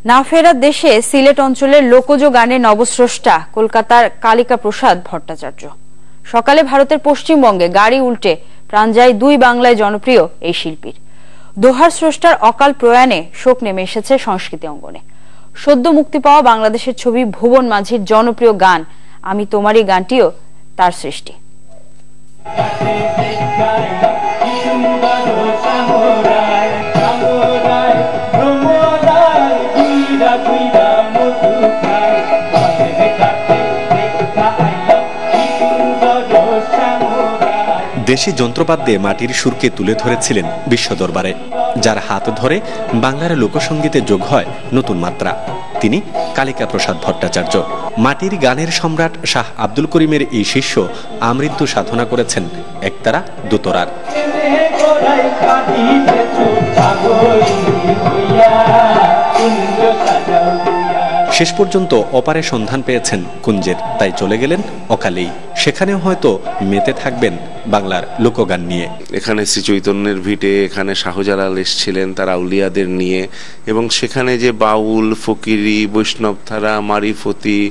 না ফেরার দেশে সিলেট অঞ্চলের লোকজ গানের নবস্রষ্টা কলকাতার কালিকা প্রসাদ ভট্টাচার্য। সকালে ভারতের পশ্চিমবঙ্গে গাড়ি উল্টে প্রাণ যায় দুই বাংলায় জনপ্রিয় এই শিল্পীর। দোহার স্রষ্টার অকাল প্রয়াণে শোক নেমে এসেছে সংস্কৃতি অঙ্গনে। সদ্য মুক্তি পাওয়া বাংলাদেশের ছবি ভুবন মাঝির জনপ্রিয় গান আমি তোমারই গানটিও তার সৃষ্টি। দেশি যন্ত্রপাত দিয়ে মাটির সুরকে তুলে ধরেছিলেন বিশ্ব দরবারে, যার হাত ধরে বাংলার লোকসঙ্গীতে যোগ হয় নতুন মাত্রা। তিনি কালিকা প্রসাদ ভট্টাচার্য। মাটির গানের সম্রাট শাহ আব্দুল করিমের এই শিষ্য আমৃত্যু সাধনা করেছেন একতারা দোতরার। শেষ পর্যন্ত অপারে সন্ধান পেয়েছেন কুঞ্জের, তাই চলে গেলেন অকালেই। সেখানেও হয়তো মেতে থাকবেন বাংলার লোকগান নিয়ে। এখানে শ্রী চৈতন্যের ভিটে, এখানে শাহজালাল এসেছিলেন তার আউলিয়াদের নিয়ে, এবং সেখানে যে বাউল, ফকিরি, বৈষ্ণবধারা, মারিফতি,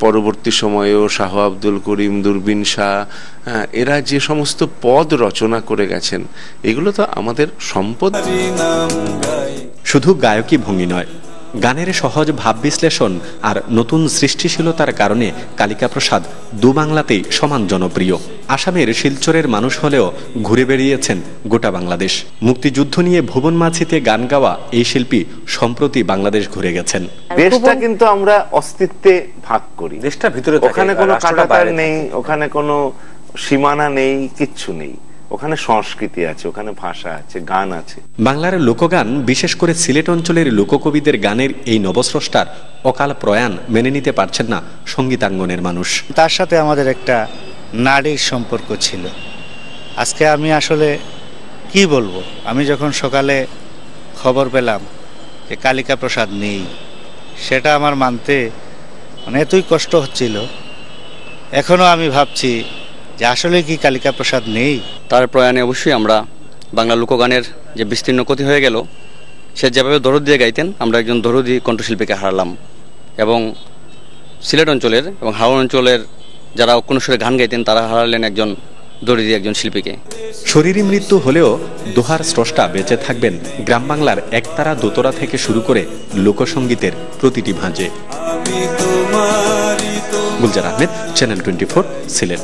পরবর্তী সময়েও শাহ আব্দুল করিম, দূরবীন শাহ, এরা যে সমস্ত পদ রচনা করে গেছেন, এগুলো তো আমাদের সম্পদ। শুধু গায়কী ভঙ্গি নয়, গানের সহজ ভাব বিশ্লেষণ আর নতুন সৃষ্টিশীলতার কারণে কালিকা প্রসাদ দু বাংলাতেই সমান জনপ্রিয়। আসামের শিলচরের মানুষ হলেও ঘুরে বেরিয়েছেন গোটা বাংলাদেশ। মুক্তিযুদ্ধ নিয়ে ভুবন মাঝিতে গান গাওয়া এই শিল্পী সম্প্রতি বাংলাদেশ ঘুরে গেছেন। দেশটা কিন্তু আমরা অস্তিত্বে ভাগ করি, দেশটা ভিতরে, ওখানে কোনো কাঁটাতার নেই, ওখানে কোনো সীমানা নেই, কিচ্ছু নেই। ওখানে সংস্কৃতি আছে, ওখানে ভাষা আছে, গান আছে। বাংলার লোকগান, বিশেষ করে সিলেট অঞ্চলের লোককবিদের গানের এই নবস্রষ্টার অকাল প্রয়াণ মেনে নিতে পারছেন না সঙ্গীতাঙ্গনের মানুষ। তার সাথে আমাদের একটা নারীর সম্পর্ক ছিল। আজকে আমি আসলে কি বলবো, আমি যখন সকালে খবর পেলাম যে কালিকা প্রসাদ নেই, সেটা আমার মানতে এতই কষ্ট হচ্ছিল। এখনো আমি ভাবছি যে আসলে কি কালিকা প্রসাদ নেই। তার প্রয়াণে অবশ্যই আমরা বাংলা লোকগানের যে বিস্তীর্ণ ক্ষতি হয়ে গেল, সে যেভাবে দরদ দিয়ে গাইতেন, আমরা একজন দরদি কণ্ঠশিল্পীকে হারালাম। এবং সিলেট অঞ্চলের এবং হাওড় অঞ্চলের যারা অক্ষুণ্ণ সুরে গান গাইতেন, তারা হারালেন একজন দরদি, একজন শিল্পীকে। শরীরী মৃত্যু হলেও দোহার স্রষ্টা বেঁচে থাকবেন গ্রাম বাংলার একতারা দোতরা থেকে শুরু করে লোকসঙ্গীতের প্রতিটি ভাঁজে। গুলজার আহমেদ, চ্যানেল 24, সিলেট।